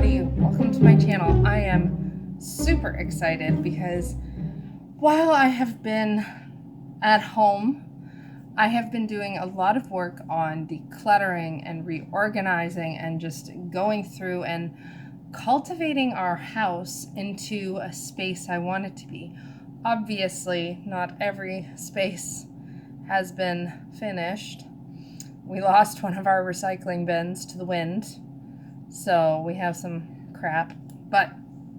everybody, welcome to my channel. I am super excited because while I have been at home, I have been doing a lot of work on decluttering and reorganizing and just going through and cultivating our house into a space I want it to be. Obviously, not every space has been finished. We lost one of our recycling bins to the wind, so we have some crap, but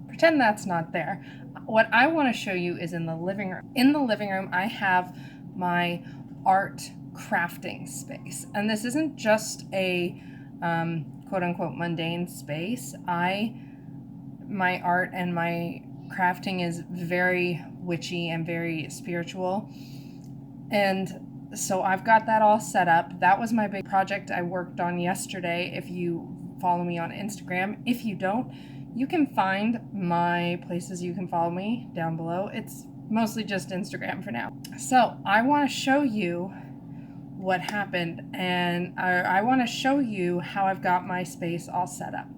pretend that's not there. What I want to show you is in the living room. In the living room, I have my art crafting space, and this isn't just a quote-unquote mundane space. My art and my crafting is very witchy and very spiritual, and so I've got that all set up. That was my big project I worked on yesterday. If you follow me on Instagram. If you don't, you can find my places you can follow me down below. It's mostly just Instagram for now. So I want to show you what happened, and I want to show you how I've got my space all set up.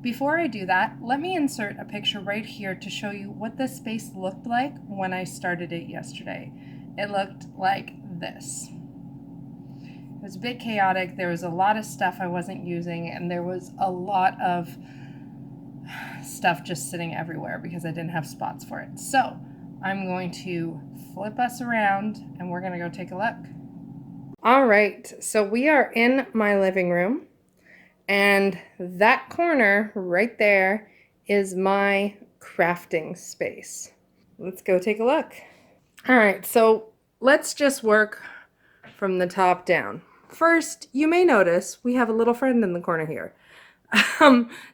Before I do that, let me insert a picture right here to show you what this space looked like when I started it yesterday. It looked like this. It was a bit chaotic. There was a lot of stuff I wasn't using, and there was a lot of stuff just sitting everywhere because I didn't have spots for it. So I'm going to flip us around and we're going to go take a look. All right, so we are in my living room, and that corner right there is my crafting space. Let's go take a look. All right, so let's just work from the top down. First, you may notice we have a little friend in the corner here.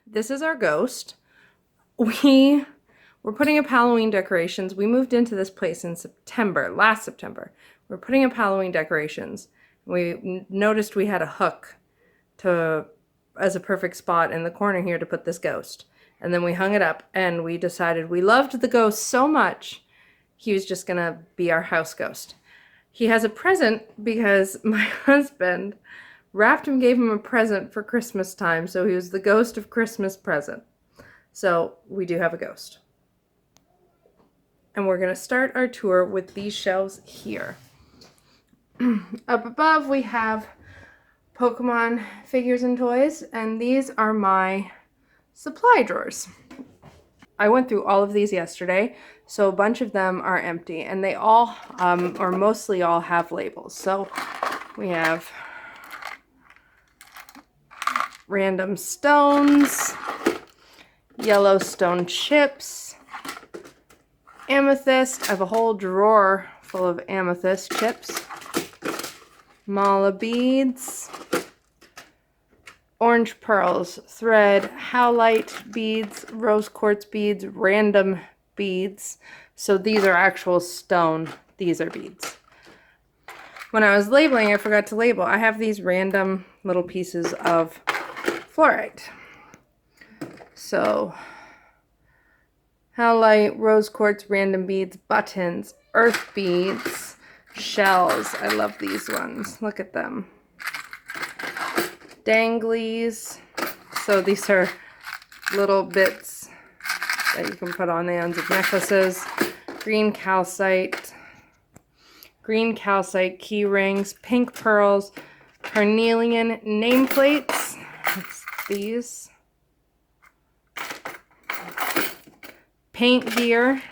This is our ghost. We were putting up Halloween decorations. We moved into this place in last September. We're putting up Halloween decorations. We noticed we had a hook as a perfect spot in the corner here to put this ghost. And then we hung it up, and we decided we loved the ghost so much, he was just gonna be our house ghost. He has a present because my husband wrapped him, gave him a present for Christmas time, so he was the ghost of Christmas present. So we do have a ghost. And we're going to start our tour with these shelves here. Up above we have Pokemon figures and toys, and these are my supply drawers. I went through all of these yesterday, so a bunch of them are empty, and they all, or mostly all, have labels. So we have random stones, Yellowstone chips, amethyst. I have a whole drawer full of amethyst chips, mala beads, orange pearls, thread, howlite beads, rose quartz beads, random beads. So these are actual stone. These are beads. When I was labeling, I forgot to label. I have these random little pieces of fluorite. So howlite, rose quartz, random beads, buttons, earth beads, shells. I love these ones. Look at them. Danglies. So these are little bits that you can put on the ends of necklaces. Green calcite key rings, pink pearls, carnelian nameplates. That's these. Paint gear.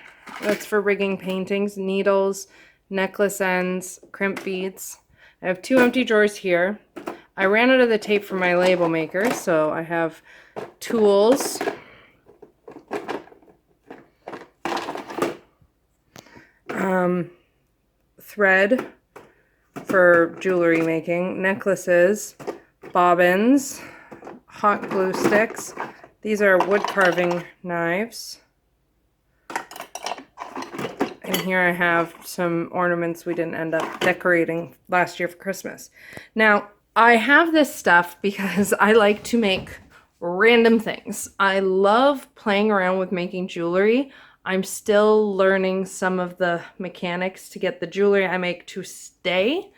That's for rigging paintings. Needles, necklace ends, crimp beads. I have 2 empty drawers here. I ran out of the tape for my label maker, so I have tools. Thread for jewelry making, necklaces, bobbins, hot glue sticks. These are wood carving knives. And here I have some ornaments we didn't end up decorating last year for Christmas. Now, I have this stuff because I like to make random things. I love playing around with making jewelry. I'm still learning some of the mechanics to get the jewelry I make to stay.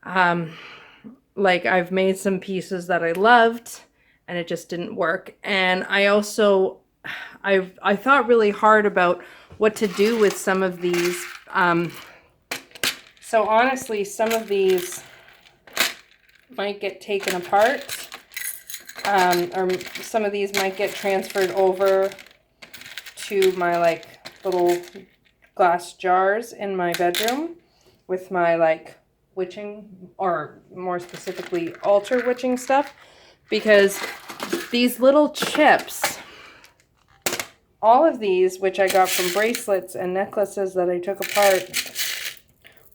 Like I've made some pieces that I loved, and it just didn't work. And I also, I thought really hard about what to do with some of these. So honestly, some of these might get taken apart, or some of these might get transferred over to my like little glass jars in my bedroom with my like witching, or more specifically altar witching stuff, because these little chips, all of these, which I got from bracelets and necklaces that I took apart,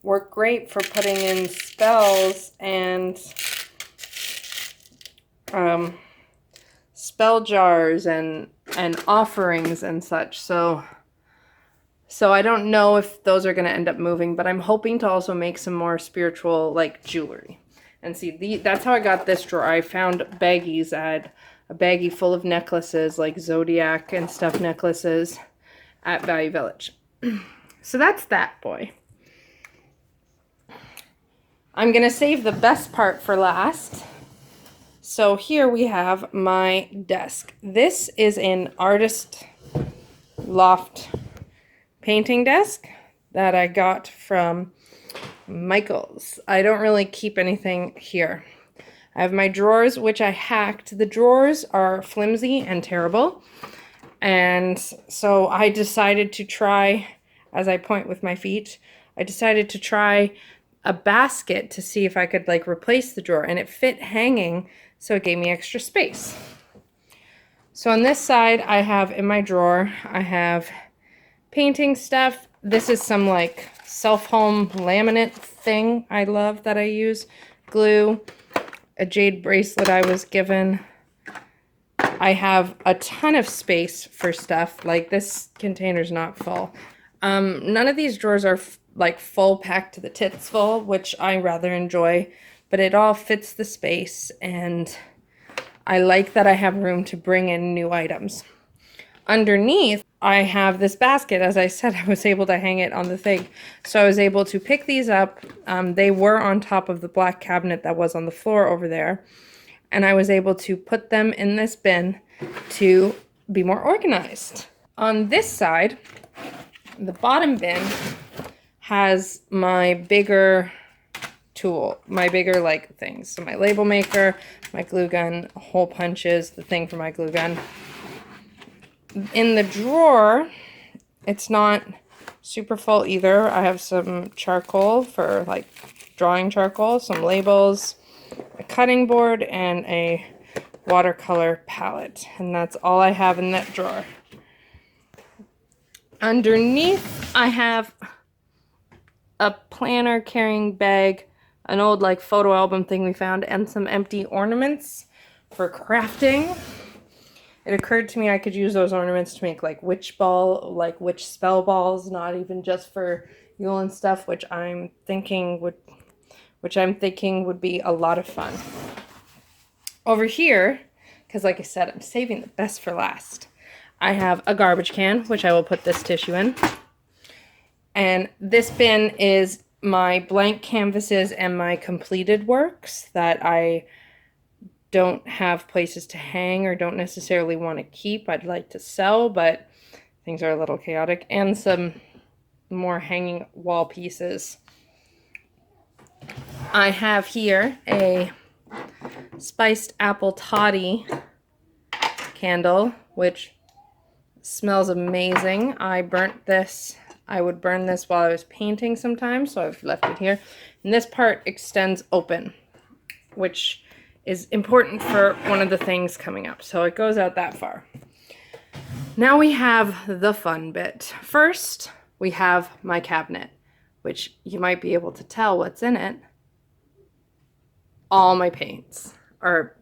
work great for putting in spells and spell jars and offerings and such. So I don't know if those are going to end up moving, but I'm hoping to also make some more spiritual like jewelry. And see, that's how I got this drawer. I found baggies. I had a baggie full of necklaces, like zodiac and stuff necklaces at Value Village. So that's that boy. I'm going to save the best part for last. So here we have my desk. This is an artist Loft painting desk that I got from Michael's. I don't really keep anything here. I have my drawers, which I hacked. The drawers are flimsy and terrible. And so I decided to try, as I point with my feet, I decided to try a basket to see if I could like replace the drawer, and it fit hanging, so it gave me extra space. So on this side, I have in my drawer, I have painting stuff. This is some like self-home laminate thing I love that I use. Glue, a jade bracelet I was given. I have a ton of space for stuff. Like this container's not full. None of these drawers are like full, packed to the tits full, which I rather enjoy, but it all fits the space, and I like that I have room to bring in new items. Underneath, I have this basket. As I said, I was able to hang it on the thing. So I was able to pick these up. They were on top of the black cabinet that was on the floor over there. And I was able to put them in this bin to be more organized. On this side, the bottom bin has my bigger tool, my bigger like things. So my label maker, my glue gun, hole punches, the thing for my glue gun. In the drawer, it's not super full either. I have some charcoal for like drawing charcoal, some labels, a cutting board, and a watercolor palette. And that's all I have in that drawer. Underneath, I have a planner carrying bag, an old like photo album thing we found, and some empty ornaments for crafting. It occurred to me I could use those ornaments to make like witch spell balls, not even just for Yule and stuff, which I'm thinking would be a lot of fun. Over here, because like I said, I'm saving the best for last, I have a garbage can, which I will put this tissue in. And this bin is my blank canvases and my completed works that I don't have places to hang or don't necessarily want to keep. I'd like to sell, but things are a little chaotic. And some more hanging wall pieces. I have here a spiced apple toddy candle, which smells amazing. I burnt this. I would burn this while I was painting sometimes, so I've left it here. And this part extends open, which is important for one of the things coming up. So it goes out that far. Now we have the fun bit. First, we have my cabinet, which you might be able to tell what's in it. All my paints, or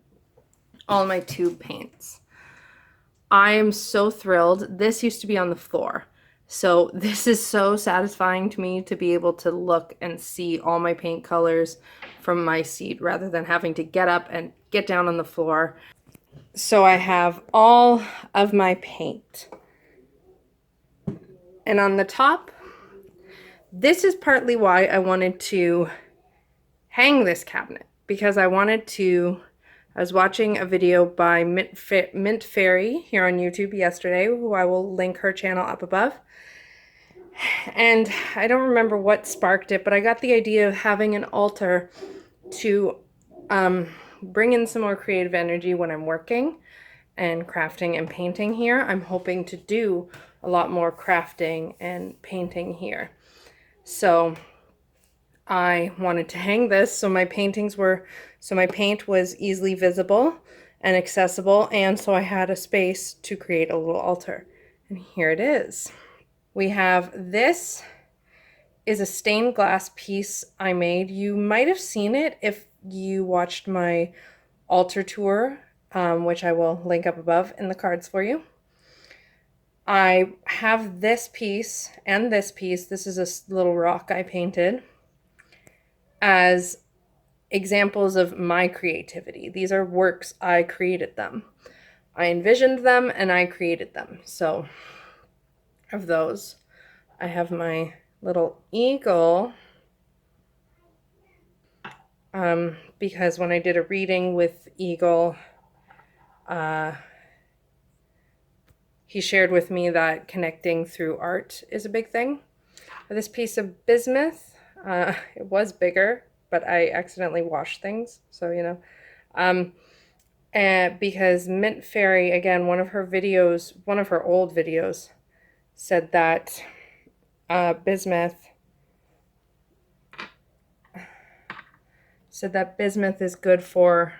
all my tube paints. I am so thrilled. This used to be on the floor. So this is so satisfying to me to be able to look and see all my paint colors from my seat rather than having to get up and get down on the floor. So I have all of my paint. And on the top, this is partly why I wanted to hang this cabinet, because I I was watching a video by Mint Fairy here on YouTube yesterday, who I will link her channel up above. And I don't remember what sparked it, but I got the idea of having an altar to bring in some more creative energy when I'm working and crafting and painting here. I'm hoping to do a lot more crafting and painting here. So I wanted to hang this so my paint was easily visible and accessible, and so I had a space to create a little altar. And here it is. We have this is a stained glass piece I made. You might have seen it if you watched my altar tour, which I will link up above in the cards for you. I have this piece and this piece. This is a little rock I painted as examples of my creativity. These are works, I created them. I envisioned them and I created them. So of those, I have my little eagle, because when I did a reading with Eagle, he shared with me that connecting through art is a big thing. This piece of bismuth, it was bigger, but I accidentally washed things, so you know. And because Mint Fairy, again, one of her old videos, said that bismuth is good for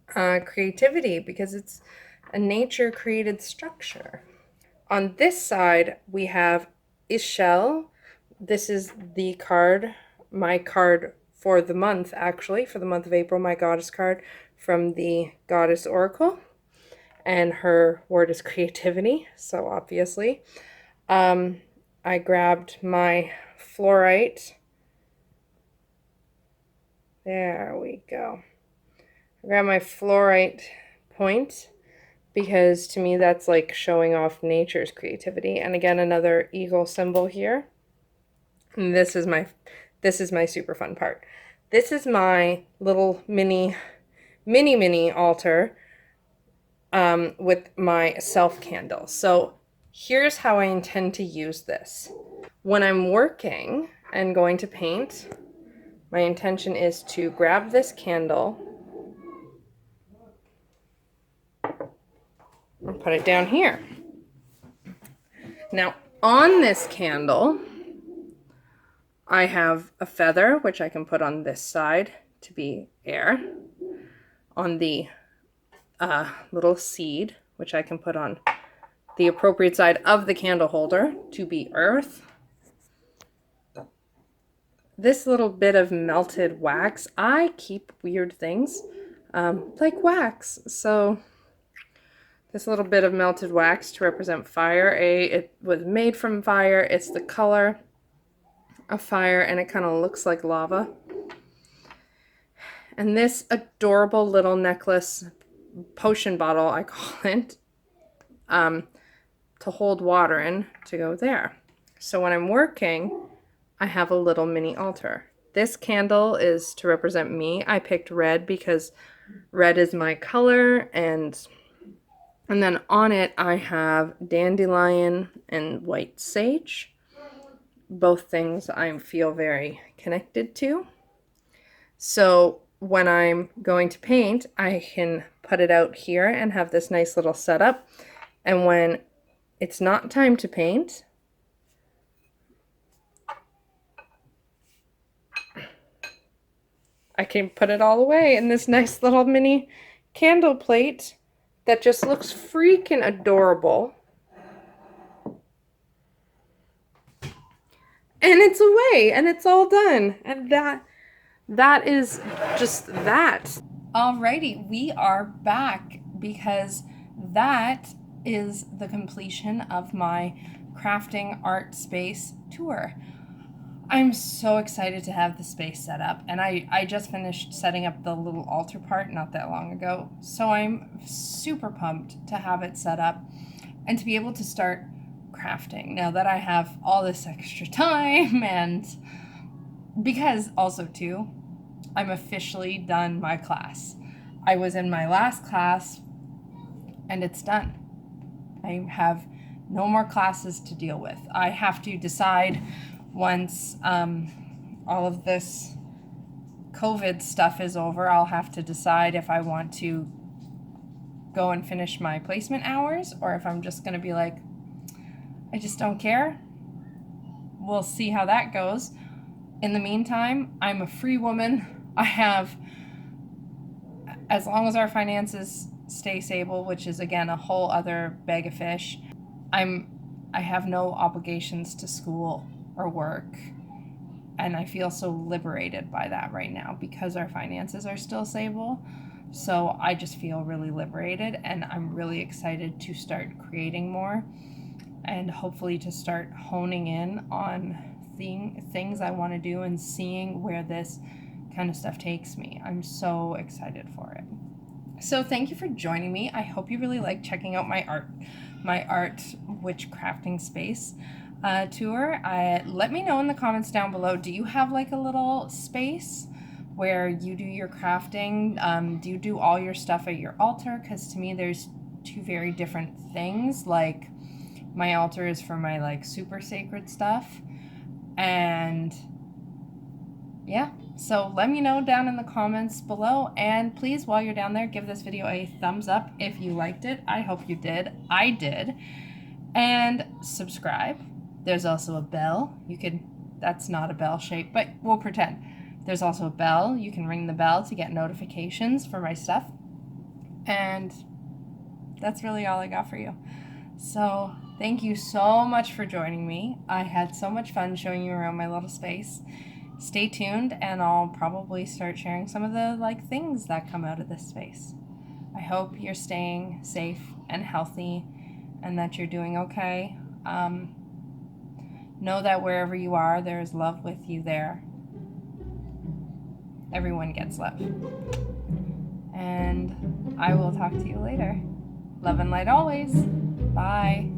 creativity because it's a nature-created structure. On this side, we have Ishel. This is the card, my card for the month, actually, for the month of April, my goddess card from the Goddess Oracle. And her word is creativity, so obviously. I grabbed my fluorite. There we go. I grabbed my fluorite point because to me that's like showing off nature's creativity. And again, another eagle symbol here. And this is my super fun part. This is my little mini altar with my self candle. So here's how I intend to use this. When I'm working and going to paint, my intention is to grab this candle and put it down here. Now, on this candle, I have a feather, which I can put on this side to be air. On the little seed, which I can put on the appropriate side of the candle holder to be earth. This little bit of melted wax, I keep weird things like wax. So this little bit of melted wax to represent fire. It was made from fire. It's the color of fire and it kind of looks like lava. And this adorable little necklace, potion bottle, I call it, to hold water in to go there. So when I'm working, I have a little mini altar. This candle is to represent me. I picked red because red is my color, and then on it I have dandelion and white sage, both things I feel very connected to. So when I'm going to paint, I can put it out here and have this nice little setup. And when it's not time to paint, I can put it all away in this nice little mini candle plate that just looks freaking adorable. And it's away and it's all done. And that is just that. Alrighty, we are back because that is the completion of my crafting art space tour. I'm so excited to have the space set up, and I just finished setting up the little altar part not that long ago, so I'm super pumped to have it set up and to be able to start crafting now that I have all this extra time. And because also too, I'm officially done my class. I was in my last class and it's done. I have no more classes to deal with. I have to decide once all of this COVID stuff is over, I'll have to decide if I want to go and finish my placement hours or if I'm just going to be like, I just don't care. We'll see how that goes. In the meantime, I'm a free woman. I have, as long as our finances stay stable, which is again a whole other bag of fish, I have no obligations to school or work. And I feel so liberated by that right now because our finances are still stable. So I just feel really liberated, and I'm really excited to start creating more and hopefully to start honing in on things I want to do and seeing where this kind of stuff takes me. I'm so excited for it. So thank you for joining me. I hope you really like checking out my art witch crafting space tour. Let me know in the comments down below, do you have like a little space where you do your crafting? Do you do all your stuff at your altar? Because to me there's two very different things. Like my altar is for my like super sacred stuff, and yeah, so let me know down in the comments below, and please, while you're down there, give this video a thumbs up if you liked it. I hope you did. I did. And subscribe. There's also a bell. That's not a bell shape, but we'll pretend. There's also a bell. You can ring the bell to get notifications for my stuff. And that's really all I got for you. So thank you so much for joining me. I had so much fun showing you around my little space. Stay tuned, and I'll probably start sharing some of the things that come out of this space. I hope you're staying safe and healthy and that you're doing okay. Know that wherever you are, there is love with you there. Everyone gets love. And I will talk to you later. Love and light always. Bye.